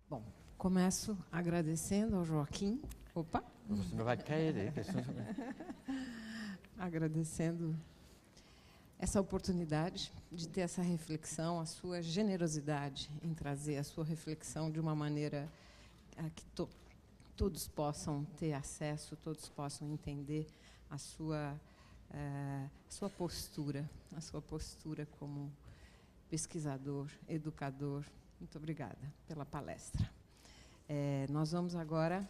Bom, começo agradecendo ao Joaquim. Opa! Você não vai cair, hein? Agradecendo essa oportunidade de ter essa reflexão, a sua generosidade em trazer a sua reflexão de uma maneira que todos possam ter acesso, todos possam entender a sua postura como pesquisador, educador. Muito obrigada pela palestra. Nós vamos agora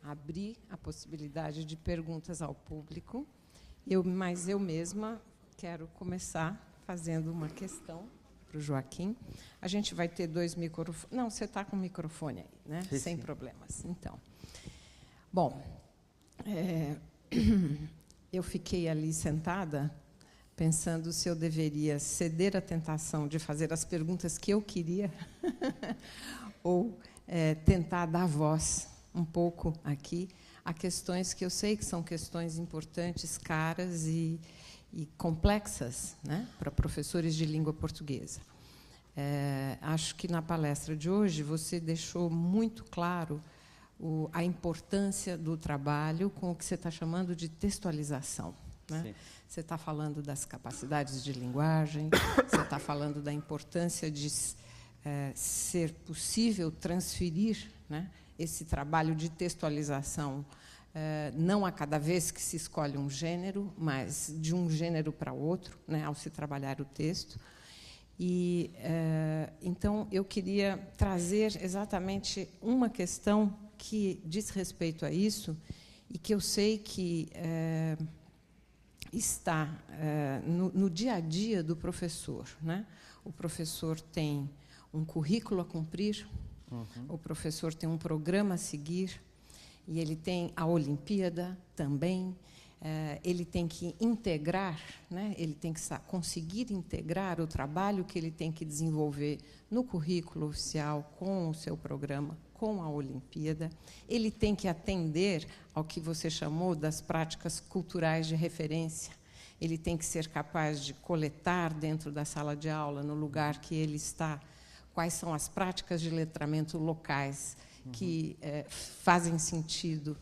abrir a possibilidade de perguntas ao público. Mas eu mesma quero começar fazendo uma questão para o Joaquim. A gente vai ter 2 microfones. Não, você está com o microfone aí, né? Sim, sem sim. problemas. Então, bom, eu fiquei ali sentada pensando se eu deveria ceder à tentação de fazer as perguntas que eu queria ou tentar dar voz um pouco aqui a questões que eu sei que são questões importantes, caras e complexas, né, para professores de língua portuguesa. Acho que na palestra de hoje você deixou muito claro a importância do trabalho com o que você está chamando de textualização. Né? Você está falando das capacidades de linguagem, você está falando da importância de ser possível transferir, né, esse trabalho de textualização, não a cada vez que se escolhe um gênero, mas de um gênero para outro, né, ao se trabalhar o texto. E, então, eu queria trazer exatamente uma questão que diz respeito a isso e que eu sei que está no dia a dia do professor. Né? O professor tem um currículo a cumprir, o professor tem um programa a seguir, e ele tem a Olimpíada também, ele tem que integrar, né? Ele tem que conseguir integrar o trabalho que ele tem que desenvolver no currículo oficial, com o seu programa, com a Olimpíada. Ele tem que atender ao que você chamou das práticas culturais de referência. Ele tem que ser capaz de coletar dentro da sala de aula, no lugar que ele está, quais são as práticas de letramento locais que fazem sentido,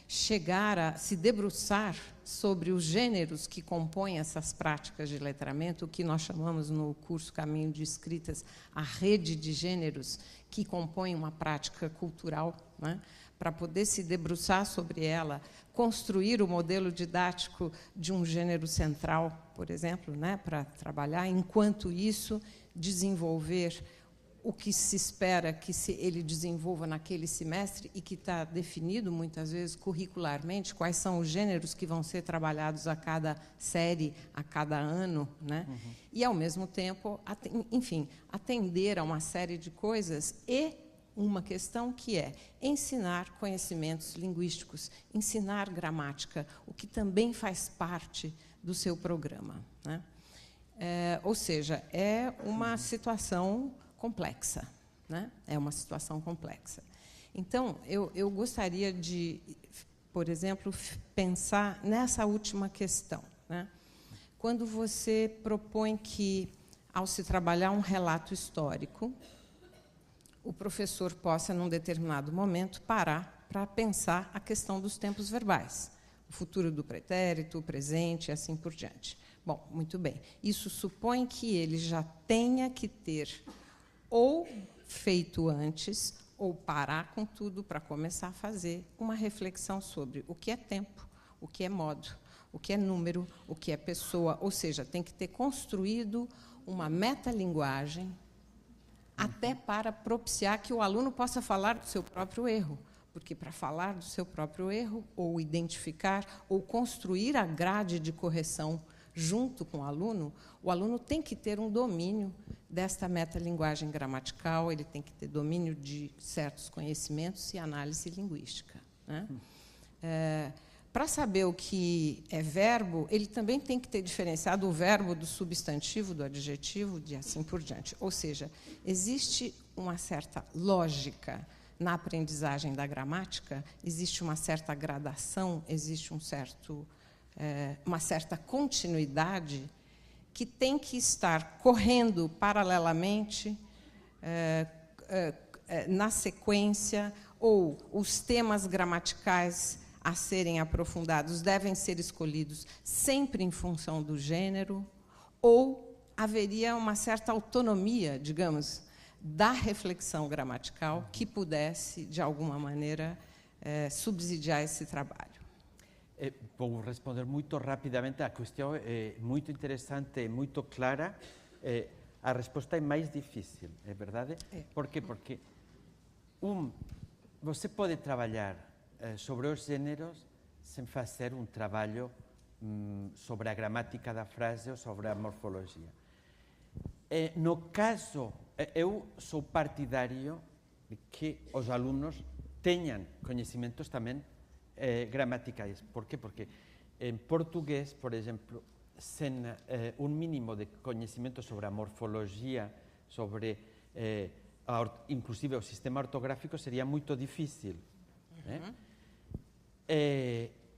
chegar a se debruçar sobre os gêneros que compõem essas práticas de letramento, o que nós chamamos no curso Caminho de Escritas a rede de gêneros que compõem uma prática cultural, né? Para poder se debruçar sobre ela, construir o modelo didático de um gênero central, por exemplo, né? Para trabalhar, enquanto isso, desenvolver o que se espera que ele desenvolva naquele semestre e que está definido, muitas vezes, curricularmente, quais são os gêneros que vão ser trabalhados a cada série, a cada ano, né? E, ao mesmo tempo, enfim, atender a uma série de coisas e uma questão que é ensinar conhecimentos linguísticos, ensinar gramática, o que também faz parte do seu programa, né? Ou seja, é uma situação complexa, né? É uma situação complexa. Então, eu gostaria de, por exemplo, pensar nessa última questão, né? Quando você propõe que, ao se trabalhar um relato histórico, o professor possa, num determinado momento, parar para pensar a questão dos tempos verbais, o futuro do pretérito, o presente e assim por diante. Bom, muito bem. Isso supõe que ele já tenha que ter ou feito antes, ou parar com tudo para começar a fazer uma reflexão sobre o que é tempo, o que é modo, o que é número, o que é pessoa. Ou seja, tem que ter construído uma metalinguagem até para propiciar que o aluno possa falar do seu próprio erro. Porque, para falar do seu próprio erro, ou identificar, ou construir a grade de correção junto com o aluno tem que ter um domínio desta metalinguagem gramatical, ele tem que ter domínio de certos conhecimentos e análise linguística, né? Para saber o que é verbo, ele também tem que ter diferenciado o verbo do substantivo, do adjetivo, e assim por diante. Ou seja, existe uma certa lógica na aprendizagem da gramática, existe uma certa gradação, existe um certo uma certa continuidade que tem que estar correndo paralelamente na sequência, ou os temas gramaticais a serem aprofundados devem ser escolhidos sempre em função do gênero, ou haveria uma certa autonomia, digamos, da reflexão gramatical que pudesse, de alguma maneira, subsidiar esse trabalho. Vou responder muito rapidamente. A questão é muito interessante e muito clara. A resposta é mais difícil, é verdade? Por quê? Porque você pode trabalhar sobre os gêneros sem fazer um trabalho sobre a gramática da frase ou sobre a morfologia. No caso, eu sou partidário de que os alunos tenham conhecimentos também gramaticais. Por quê? Porque em português, por exemplo, sem um mínimo de conhecimento sobre a morfologia, sobre inclusive o sistema ortográfico, seria muito difícil.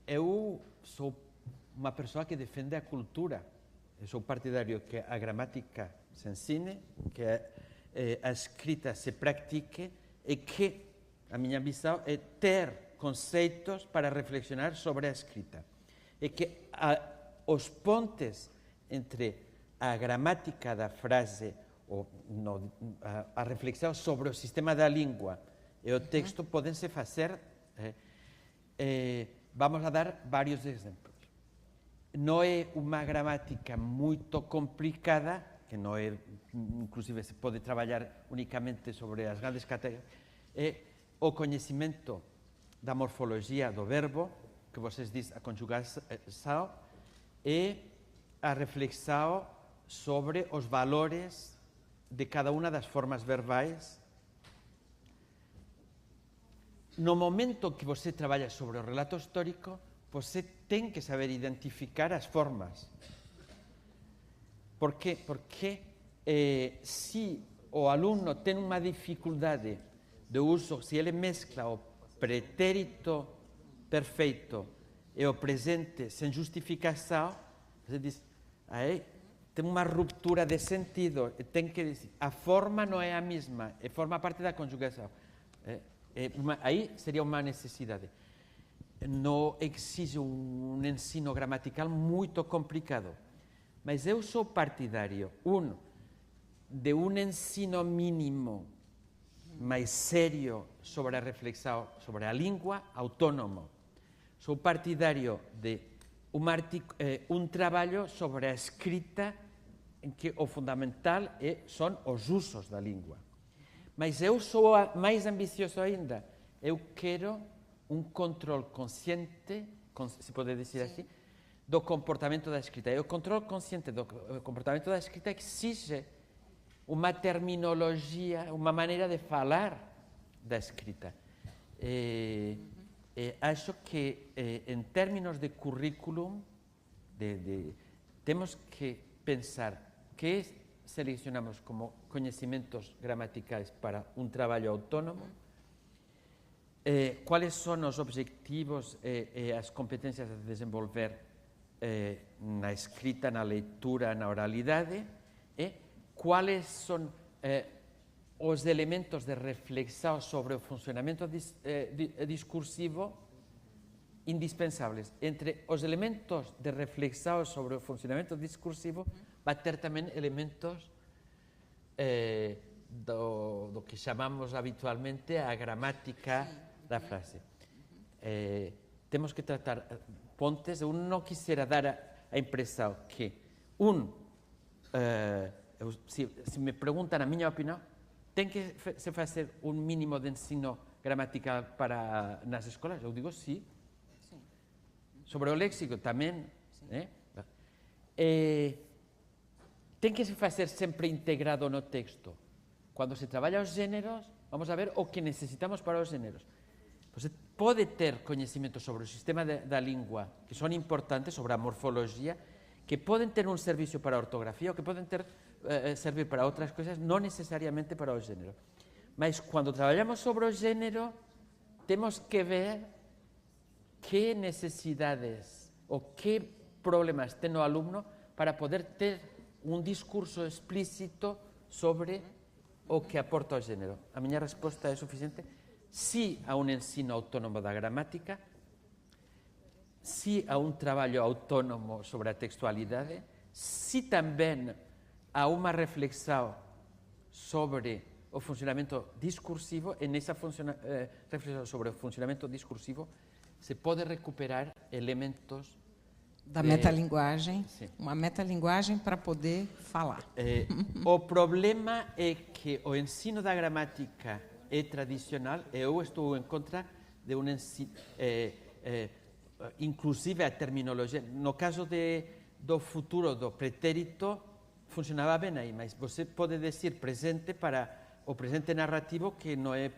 Eu sou uma pessoa que defende a cultura. Eu sou partidário que a gramática se ensine, que a escrita se pratique e que a minha visão é ter conceitos para reflexionar sobre a escrita. E que os pontes entre a gramática da frase, ou a reflexão sobre o sistema da língua e o texto podem se fazer. Vamos a dar vários exemplos. Não é uma gramática muito complicada, que não é, inclusive se pode trabalhar unicamente sobre as grandes categorias, é o conhecimento da morfologia do verbo, que vocês dizem a conjugação, e a reflexão sobre os valores de cada uma das formas verbais. No momento que você trabalha sobre o relato histórico, você tem que saber identificar as formas. Por quê? Porque se o aluno tem uma dificuldade de uso, se ele mescla o pretérito perfeito e o presente sem justificação, você diz, tem uma ruptura de sentido, tem que dizer, a forma não é a mesma, forma parte da conjugação. Aí seria uma necessidade. Não exige um ensino gramatical muito complicado, mas eu sou partidário, de um ensino mínimo mais sério sobre a reflexão sobre a língua, autônomo. Sou partidário de um trabalho sobre a escrita, em que o fundamental são os usos da língua. Mas eu sou mais ambicioso ainda. Eu quero um controle consciente, se pode dizer assim, do comportamento da escrita. E o controle consciente do comportamento da escrita exige uma terminologia, uma maneira de falar da escrita. Acho que, em termos de currículo, temos que pensar que selecionamos como conhecimentos gramaticais para um trabalho autônomo, quais são os objetivos e as competências a desenvolver na escrita, na leitura, na oralidade, e quais são os elementos de reflexão sobre o funcionamento discursivo indispensáveis. Entre os elementos de reflexão sobre o funcionamento discursivo, vai ter também elementos do que chamamos habitualmente a gramática da frase. Temos que tratar pontes. Eu não quisera dar a impressão que se me perguntam a minha opinião, tem que se fazer um mínimo de ensino gramatical nas escolas? Eu digo sim. Sobre o léxico também. Tem que se fazer sempre integrado no texto. Quando se trabalha os gêneros, vamos a ver o que necessitamos para os gêneros. Você pode ter conhecimentos sobre o sistema da língua, que são importantes, sobre a morfologia, que podem ter um serviço para a ortografia, ou que podem servir para outras coisas, não necessariamente para o gênero. Mas quando trabalhamos sobre o gênero, temos que ver que necessidades ou que problemas tem o aluno para poder ter um discurso explícito sobre o que aporta o género. A minha resposta é suficiente. Sí a un ensino autónomo da gramática, sí a un traballo autónomo sobre a textualidade, sí tamén a unha reflexão sobre o funcionamento discursivo. E nessa reflexão sobre o funcionamento discursivo se pode recuperar elementos da metalinguagem, uma metalinguagem para poder falar. O problema é que o ensino da gramática é tradicional e eu estou em contra de um ensino, inclusive a terminologia. No caso do futuro do pretérito, funcionava bem aí, mas você pode dizer presente para o presente narrativo que não é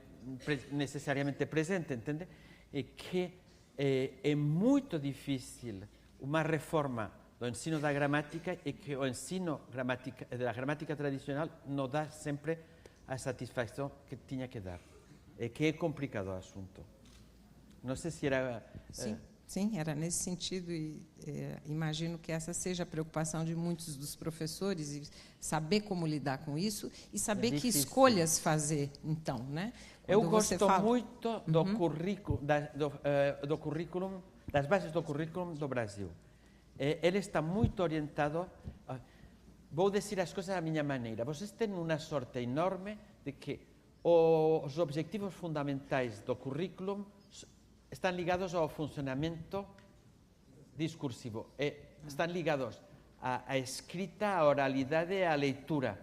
necessariamente presente, entende? E que é muito difícil uma reforma do ensino da gramática e que o ensino da gramática tradicional não dá sempre a satisfação que tinha que dar. É que é complicado o assunto. Não sei se era... Sim, era nesse sentido e imagino que essa seja a preocupação de muitos dos professores, e saber como lidar com isso e saber que escolhas fazer, então, né? Eu gosto muito do currículo, do currículo, das bases do currículo do Brasil. Ele está muito orientado... Vou dizer as coisas da minha maneira. Vocês têm uma sorte enorme de que os objetivos fundamentais do currículo estão ligados ao funcionamento discursivo. Estão ligados à escrita, à oralidade e à leitura.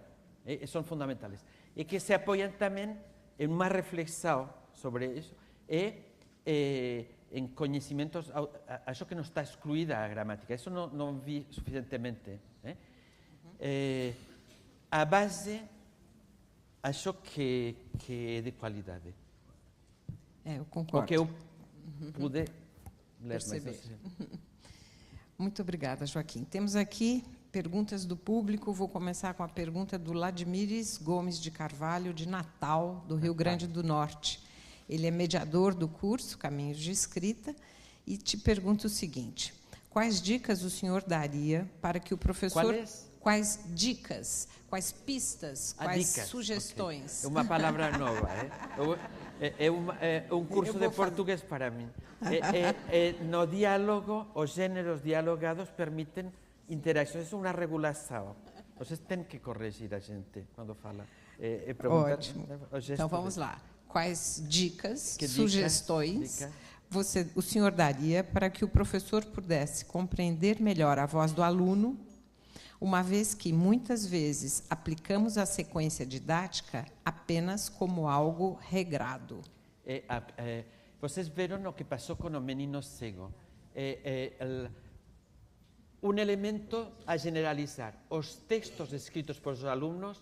São fundamentais. E que se apoiam também em uma reflexão sobre isso e em conhecimentos. Acho que não está excluída a gramática. Isso não vi suficientemente. A base, acho que é de qualidade. Eu concordo. Porque eu pude ler perceber. Muito obrigada, Joaquim. Temos aqui perguntas do público. Vou começar com a pergunta do Ladimiris Gomes de Carvalho, de Natal, do Rio Grande do Norte. Ele é mediador do curso Caminhos de Escrita e te pergunta o seguinte: quais dicas o senhor daria para que o professor... Quais dicas, quais pistas, quais sugestões? Okay. É uma palavra nova. É um curso de português para mim. No diálogo, os gêneros dialogados permitem interações, é uma regulação. Vocês têm que corrigir a gente quando fala. Ótimo. Então vamos lá. Quais dicas, sugestões o senhor daria para que o professor pudesse compreender melhor a voz do aluno, uma vez que, muitas vezes, aplicamos a sequência didática apenas como algo regrado? Vocês viram o que passou com o menino cego. Um elemento a generalizar. Os textos escritos por os alunos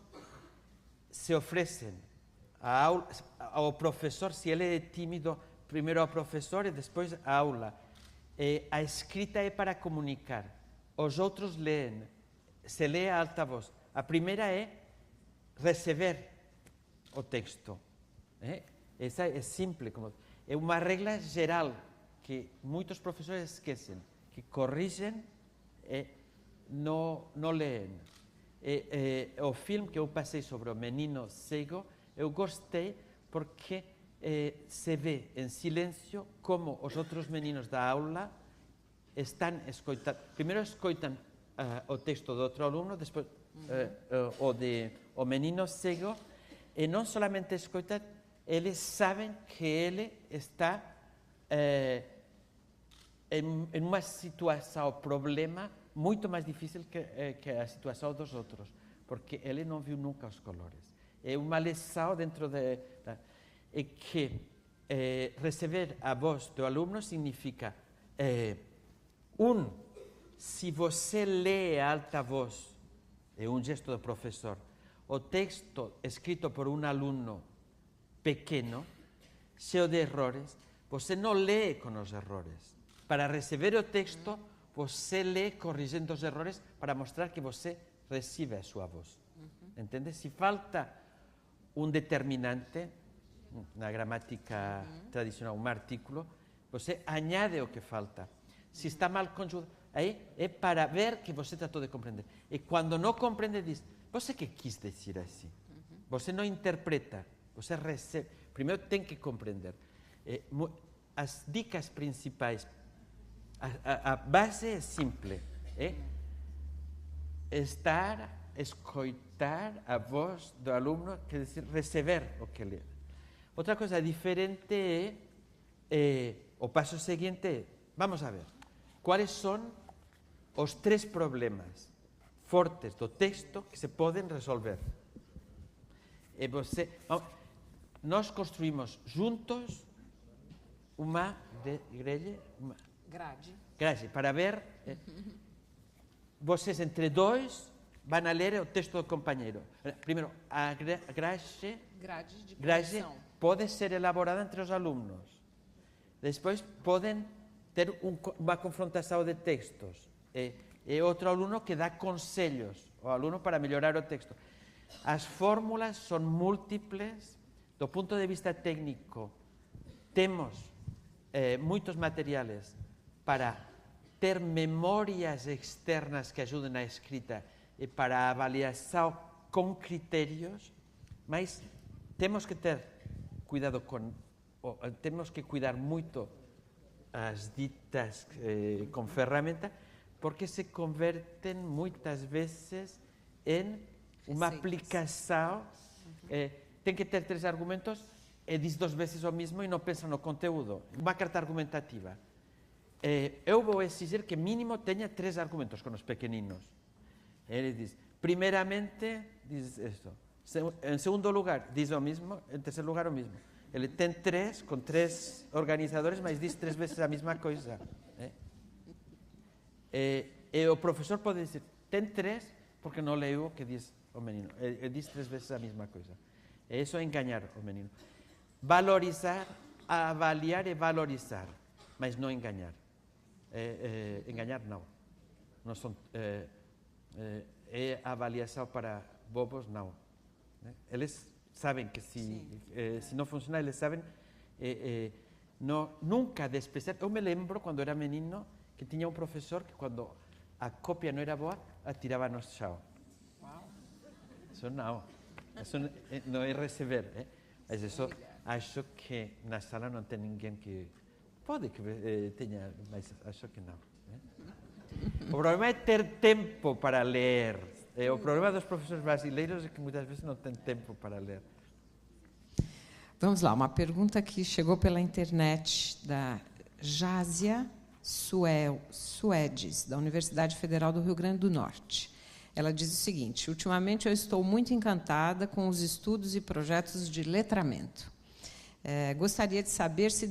se oferecem ao professor, se ele é tímido, primeiro ao professor e depois à aula. A escrita é para comunicar. Os outros leem. Se lê a alta voz. A primeira é receber o texto. Essa é simples. É uma regra geral que muitos professores esquecem, que corrigem e não leem. O filme que eu passei sobre o menino cego, eu gostei porque se vê em silêncio como os outros meninos da aula estão escutando. Primeiro escutam o texto do outro aluno, depois o menino cego, e não somente escutam, eles sabem que ele está em uma situação, problema, muito mais difícil que a situação dos outros, porque ele não viu nunca os colores. É uma lição dentro é que receber a voz do aluno significa se você lê a alta voz, é um gesto do professor, o texto escrito por um aluno pequeno, cheio de erros, você não lê com os erros. Para receber o texto, você lê corrigindo os erros para mostrar que você recebe a sua voz. Entende? Se falta um determinante, na gramática tradicional, um artículo, você añade o que falta. Se está mal conjugado, aí é para ver que você tratou de compreender. E quando não compreende, diz, você que quis dizer assim? Você não interpreta, você recebe. Primeiro tem que compreender. As dicas principais, a base é simples. Escutar a voz do aluno, quer dizer, receber o que lê. Outra coisa diferente o passo seguinte é, vamos a ver, quais são os 3 problemas fortes do texto que se podem resolver. E nós construímos juntos uma grade para ver. Vocês entre dois vão a ler o texto do companheiro. Primeiro, a grade pode ser elaborada entre os alunos. Depois podem ter uma confrontação de textos. E outro aluno que dá conselhos ao aluno para melhorar o texto. As fórmulas são múltiples. Do ponto de vista técnico, temos muitos materiais para ter memórias externas que ajudem na escrita e para a avaliação com critérios, mas temos que ter cuidado temos que cuidar muito as ditas com ferramenta, porque se convertem muitas vezes em uma aplicação. Tem que ter 3 argumentos e diz 2 vezes o mesmo e não pensa no conteúdo. Uma carta argumentativa. Eu vou exigir que mínimo tenha 3 argumentos com os pequeninos. Ele diz, primeiramente, diz isto. Em segundo lugar, diz o mesmo. Em terceiro lugar, o mesmo. Ele tem 3, com 3 organizadores, mas diz 3 vezes a mesma coisa. E o professor pode dizer, tem 3, porque não leu o que diz o menino. Ele diz 3 vezes a mesma coisa. Isso é enganar o menino. Valorizar, avaliar e valorizar, mas não enganar. Enganar não. Não são, avaliação para bobos, não. Eles sabem que se não funciona, eles sabem. Nunca desprezar. Eu me lembro, quando era menino, que tinha um professor que, quando a cópia não era boa, atirava no chão. Isso não. Isso não é receber. Mas isso, acho que na sala não tem ninguém que... Pode que tenha, mas acho que não. O problema é ter tempo para ler. O problema dos professores brasileiros é que muitas vezes não têm tempo para ler. Vamos lá, uma pergunta que chegou pela internet da Jásia Suedes, da Universidade Federal do Rio Grande do Norte. Ela diz o seguinte: ultimamente eu estou muito encantada com os estudos e projetos de letramento. Gostaria de saber se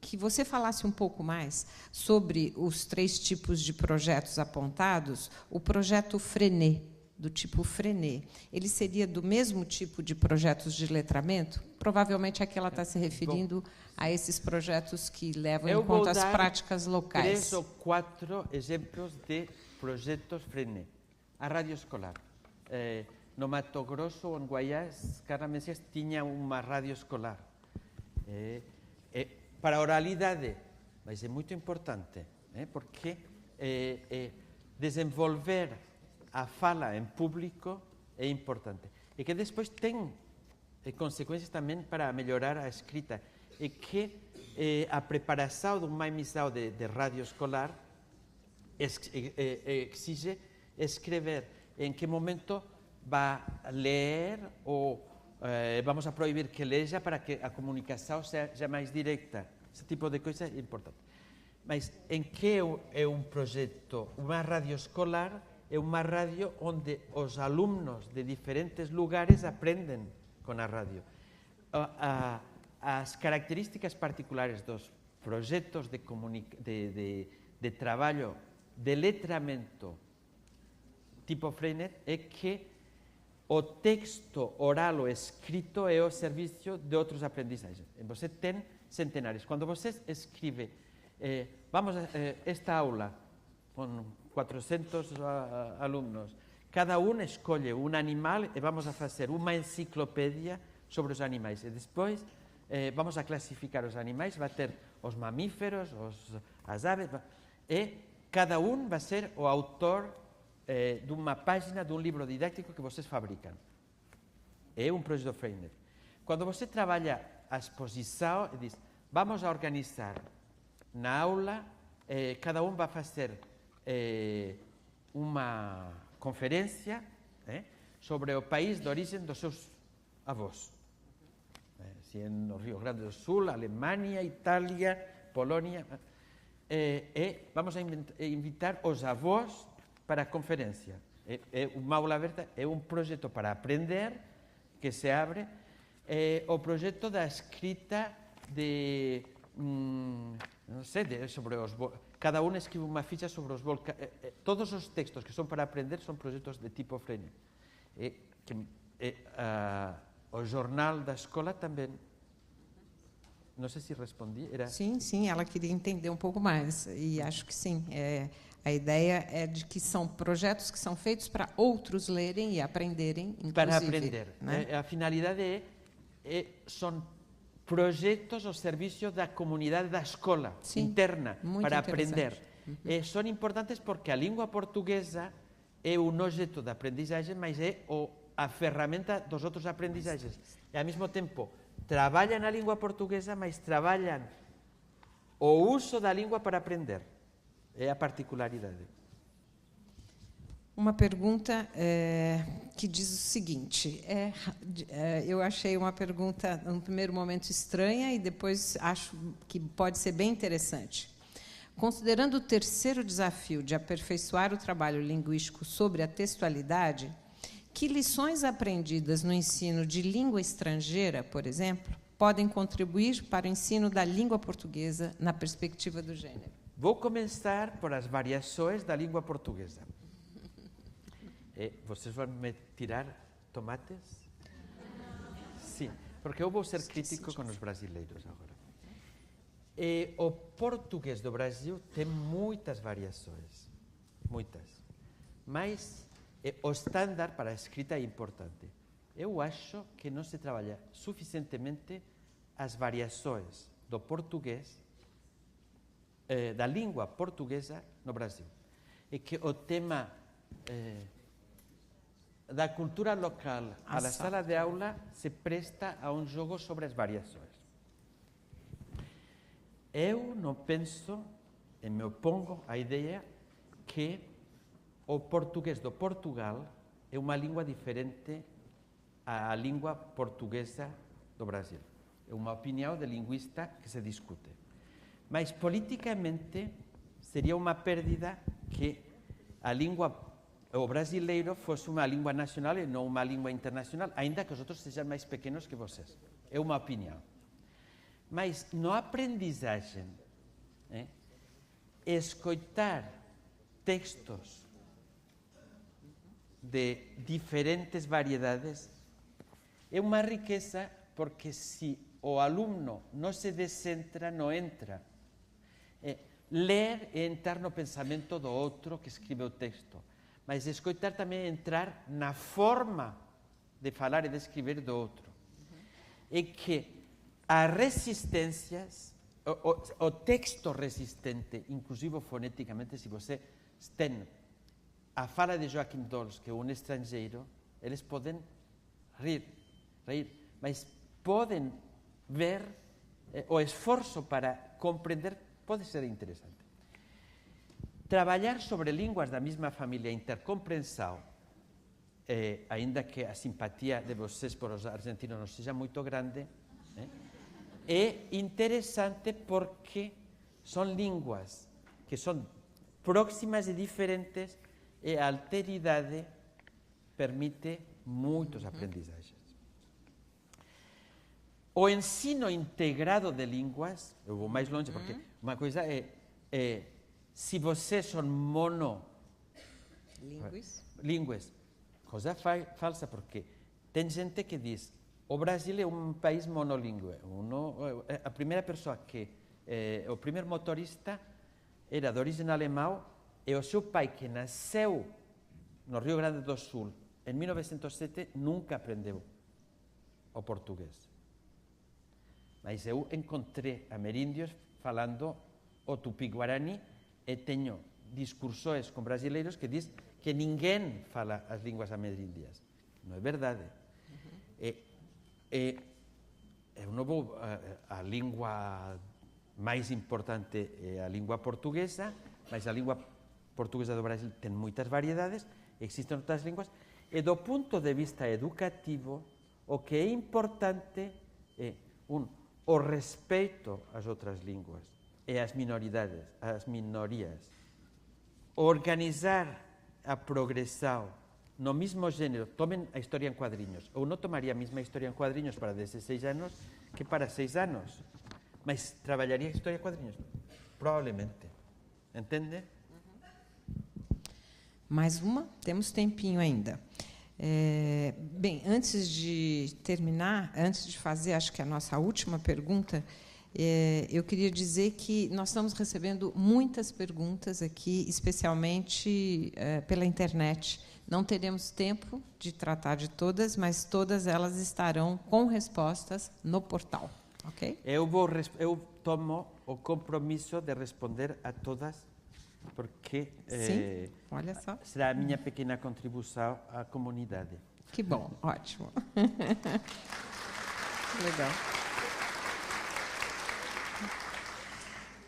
que você falasse um pouco mais sobre os 3 tipos de projetos apontados. O projeto Freinet, do tipo Freinet, ele seria do mesmo tipo de projetos de letramento? Provavelmente aqui ela está se referindo a esses projetos que levam em conta as práticas locais. 3 ou 4 exemplos de projetos Freinet. A rádio escolar. No Mato Grosso ou em Guaiás, cada mês tinha uma rádio escolar. Para a oralidade, mas é muito importante, porque desenvolver a fala em público é importante. E que depois tem consequências também para melhorar a escrita. E que a preparação de uma emissão de rádio escolar exige escrever em que momento vai ler ou vamos a proibir que leia para que a comunicação seja mais direta. Esse tipo de coisa é importante. Mas em que é um projeto? Uma rádio escolar é uma rádio onde os alunos de diferentes lugares aprendem com a rádio. As características particulares dos projetos de trabalho de letramento tipo Freinet é que o texto oral ou escrito é ao serviço de outros aprendizagens. Você tem centenares. Quando você escreve, esta aula com 400 alunos, cada um escolhe um animal e vamos a fazer uma enciclopédia sobre os animais. E depois vamos a classificar os animais, vai ter os mamíferos, os as aves, e cada um vai ser o autor de uma página de um livro didático que vocês fabricam. É um projeto Freinet. Quando você trabalha a exposição, diz, vamos a organizar na aula, cada um vai fazer uma conferência sobre o país de origem dos seus avós. Se é no Rio Grande do Sul, Alemanha, Itália, Polônia. Vamos a invitar os avós para a conferência. Uma aula aberta é um projeto para aprender que se abre. O projeto da escrita de, não sei, sobre os cada um escreve uma ficha sobre os volcães. Todos os textos que são para aprender são projetos de tipo Freinet. O jornal da escola também. Não sei se respondi. Sim, ela queria entender um pouco mais. E acho que sim. A ideia é de que são projetos que são feitos para outros lerem e aprenderem, inclusive. Para aprender. Né? A finalidade são projetos ao serviço da comunidade da escola interna, para aprender. São importantes porque a língua portuguesa é um objeto de aprendizagem, mas é a ferramenta dos outros aprendizagens. E, ao mesmo tempo, trabalham a língua portuguesa, mas trabalham o uso da língua para aprender. É a particularidade. Uma pergunta que diz o seguinte, eu achei uma pergunta, num primeiro momento, estranha, e depois acho que pode ser bem interessante. Considerando o terceiro desafio de aperfeiçoar o trabalho linguístico sobre a textualidade, que lições aprendidas no ensino de língua estrangeira, por exemplo, podem contribuir para o ensino da língua portuguesa na perspectiva do gênero? Vou começar por as variações da língua portuguesa. Vocês vão me tirar tomates? Sim, porque eu vou ser crítico com os brasileiros agora. O português do Brasil tem muitas variações, muitas. Mas o estándar para a escrita é importante. Eu acho que não se trabalha suficientemente as variações do português, da língua portuguesa no Brasil. E que o tema da cultura local à sala de aula se presta a um jogo sobre as variações. Eu não penso, e me opongo à ideia, que o português do Portugal é uma língua diferente à língua portuguesa do Brasil. É uma opinião de linguista que se discute. Mas, politicamente, seria uma perda que a língua, o brasileiro, fosse uma língua nacional e não uma língua internacional, ainda que os outros sejam mais pequenos que vocês. É uma opinião. Mas, na aprendizagem, escutar textos de diferentes variedades é uma riqueza, porque se o aluno não se descentra, não entra. Ler é entrar no pensamento do outro que escreve o texto, mas escutar também é entrar na forma de falar e de escrever do outro. É que as resistências, o texto resistente, inclusive foneticamente, se você tem a fala de Joaquim Dols, que é um estrangeiro, eles podem rir, mas podem ver o esforço para compreender, pode ser interessante. Trabalhar sobre línguas da mesma família, intercompreensão, ainda que a simpatia de vocês por os argentinos não seja muito grande, é interessante porque são línguas que são próximas e diferentes, e a alteridade permite muitas aprendizagens. O ensino integrado de línguas, eu vou mais longe, porque uma coisa é se vocês são monolíngues, coisa falsa, porque tem gente que diz o Brasil é um país monolíngue. A primeira pessoa o primeiro motorista era de origem alemã, e o seu pai, que nasceu no Rio Grande do Sul em 1907, nunca aprendeu o português. Mas eu encontrei ameríndios falando o tupi-guarani, e tenho discursões com brasileiros que dizem que ninguém fala as línguas ameríndias. Não é verdade. Eu não vou, a língua mais importante é a língua portuguesa, mas a língua portuguesa do Brasil tem muitas variedades, existem outras línguas, e do ponto de vista educativo, o que é importante é o respeito às outras línguas e às minorias, organizar a progressão no mesmo gênero. Tomem a história em quadrinhos. Eu não tomaria a mesma história em quadrinhos para 16 anos que para 6 anos, mas trabalharia a história em quadrinhos, provavelmente. Entende? Mais uma? Temos tempinho ainda. Bem, antes de terminar, antes de fazer, acho que a nossa última pergunta, eu queria dizer que nós estamos recebendo muitas perguntas aqui, especialmente pela internet. Não teremos tempo de tratar de todas, mas todas elas estarão com respostas no portal. Ok? Eu tomo o compromisso de responder a todas, porque sim, olha só. Será a minha pequena contribuição à comunidade. Que bom, ótimo. Legal.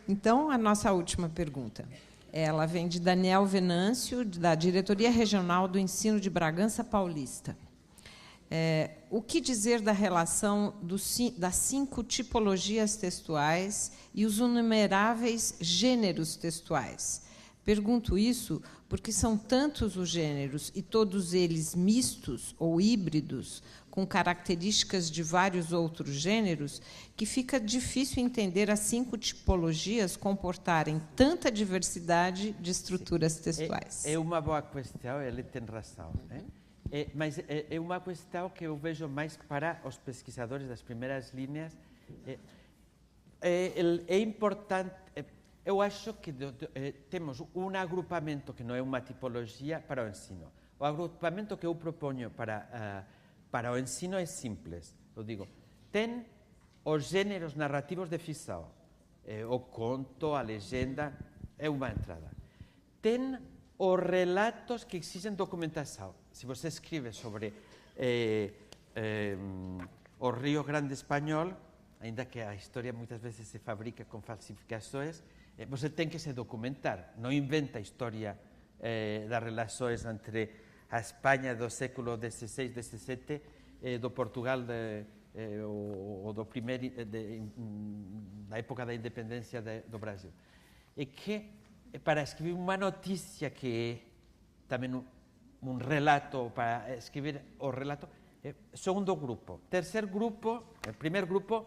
Então, a nossa última pergunta. Ela vem de Daniel Venâncio, da Diretoria Regional do Ensino de Bragança Paulista. O que dizer da relação das 5 tipologias textuais e os inumeráveis gêneros textuais? Pergunto isso porque são tantos os gêneros e todos eles mistos ou híbridos, com características de vários outros gêneros, que fica difícil entender as 5 tipologias comportarem tanta diversidade de estruturas textuais. É uma boa questão, ele tem razão. Mas é uma questão que eu vejo mais para os pesquisadores das primeiras linhas. É importante. Eu acho que temos um agrupamento que não é uma tipologia para o ensino. O agrupamento que eu proponho para o ensino é simples. Eu digo, tem os gêneros narrativos de ficção. O conto, a legenda, é uma entrada. Tem os relatos que exigem documentação. Se você escreve sobre o Rio Grande Espanhol, ainda que a história muitas vezes se fabrica com falsificações, você tem que se documentar. Não inventa a história das relações entre a Espanha do século XVI, XVII, do Portugal ou da época da independência do Brasil. E que, para escrever uma notícia que é também um relato, para escrever o relato, segundo grupo. Terceiro grupo, primeiro grupo,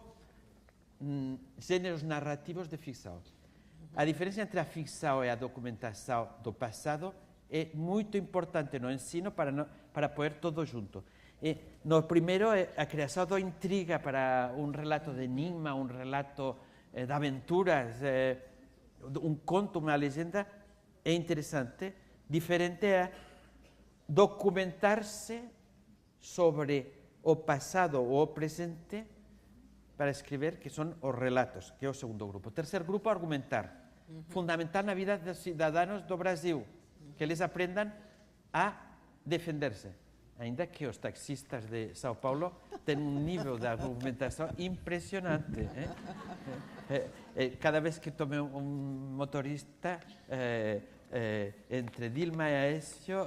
gêneros narrativos de ficção. A diferença entre a ficção e a documentação do passado é muito importante no ensino para pôr tudo junto. No primeiro, a criação da intriga para um relato de enigma, um relato de aventuras, um conto, uma legenda, é interessante. Diferente é documentar-se sobre o passado ou o presente para escrever, que são os relatos, que é o segundo grupo. O terceiro grupo, argumentar. Fundamental na vida dos cidadãos do Brasil, que eles aprendam a defender-se. Ainda que os taxistas de São Paulo têm um nível de argumentação impressionante. Cada vez que tomei um motorista, entre Dilma e Aécio,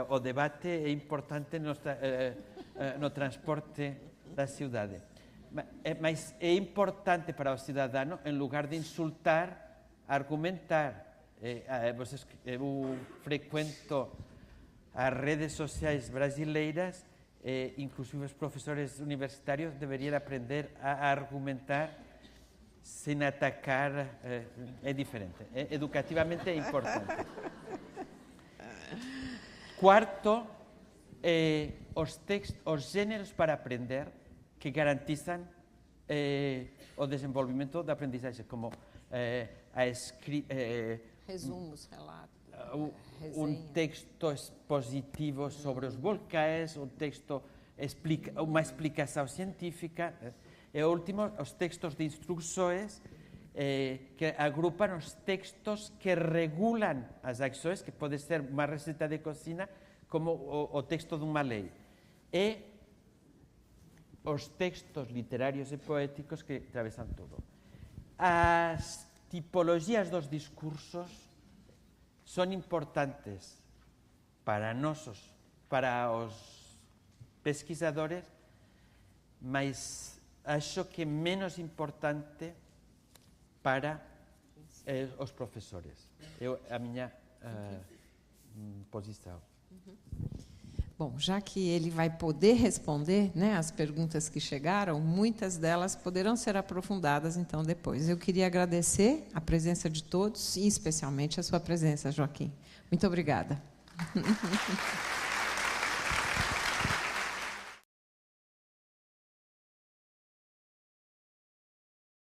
o debate é importante no transporte da cidade. Mas é importante para o cidadão, em lugar de insultar, argumentar. Eu frequento as redes sociais brasileiras, inclusive os professores universitários deveriam aprender a argumentar sem atacar. É diferente. Educativamente é importante. Quarto, os gêneros para aprender que garantizam o desenvolvimento da aprendizagem, como resumos, relatos, um texto expositivo sobre os vulcões, um texto uma explicação científica. E o último, os textos de instruções que agrupam os textos que regulam as ações, que pode ser uma receita de cozinha, como o texto de uma lei. E os textos literários e poéticos que atravessam tudo. As tipologias dos discursos são importantes para nós, para os pesquisadores, mas acho que menos importante para os professores. É a minha posição. Bom, já que ele vai poder responder, né, as perguntas que chegaram, muitas delas poderão ser aprofundadas, então, depois. Eu queria agradecer a presença de todos e, especialmente, a sua presença, Joaquim. Muito obrigada.